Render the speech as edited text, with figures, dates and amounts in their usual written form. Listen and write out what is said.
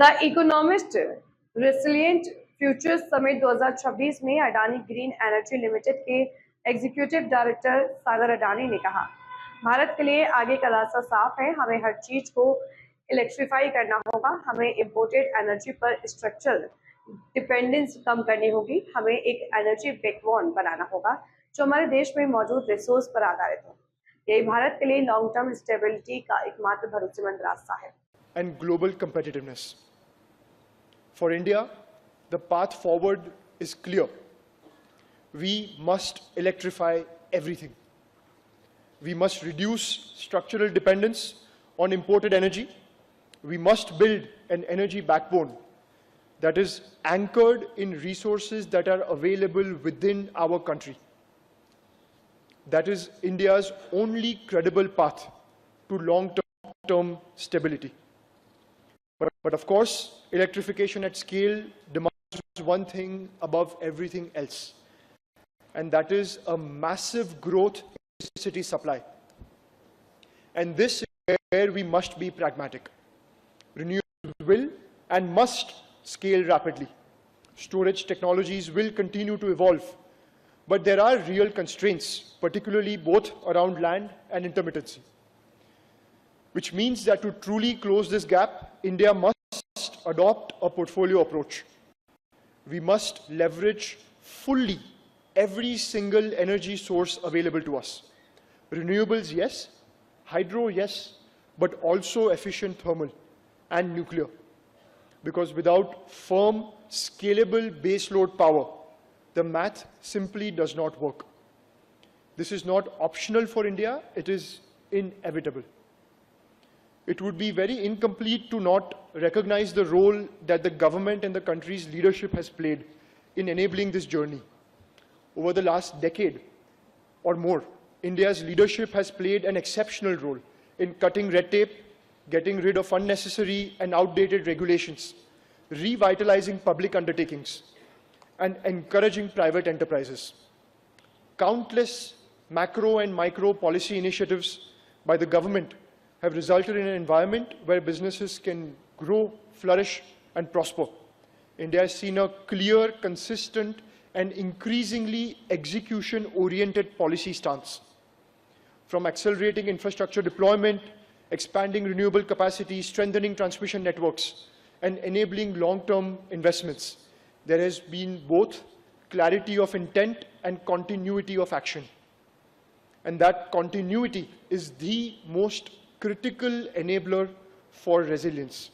The economist रेसिलिएंट futures summit 2026 में Adani green energy limited के executive director सागर अडानी ने कहा, भारत के लिए आगे का रास्ता साफ है। हमें हर चीज को इलेक्ट्रीफाई करना होगा, हमें इंपोर्टेड एनर्जी पर स्ट्रक्चरल डिपेंडेंस कम करनी होगी, हमें एक एनर्जी बैकबोन बनाना होगा जो हमारे देश में मौजूद रिसोर्स पर आधारित हो। यही भारत के लिए लॉन्ग टर्म स्टेबिलिटी का एकमात्र भरोसेमंद रास्ता है। And global competitiveness. For India, the path forward is clear. We must electrify everything. We must reduce structural dependence on imported energy. We must build an energy backbone that is anchored in resources that are available within our country. That is India's only credible path to long-term stability. But of course, electrification at scale demands one thing above everything else, and that is a massive growth in electricity supply. And this is where we must be pragmatic. Renewables will and must scale rapidly. Storage technologies will continue to evolve, but there are real constraints, particularly both around land and intermittency. Which means that to truly close this gap, India must adopt a portfolio approach. We must leverage fully every single energy source available to us. Renewables, yes. Hydro, yes. But also efficient thermal and nuclear. Because without firm, scalable baseload power, the math simply does not work. This is not optional for India, it is inevitable. It would be very incomplete to not recognize the role that the government and the country's leadership has played in enabling this journey. Over the last decade or more, India's leadership has played an exceptional role in cutting red tape, getting rid of unnecessary and outdated regulations, revitalizing public undertakings, and encouraging private enterprises. Countless macro and micro policy initiatives by the government have resulted in an environment where businesses can grow, flourish, and prosper. India has seen a clear, consistent, and increasingly execution-oriented policy stance. From accelerating infrastructure deployment, expanding renewable capacity, strengthening transmission networks, and enabling long-term investments, there has been both clarity of intent and continuity of action. And that continuity is the most critical enabler for resilience.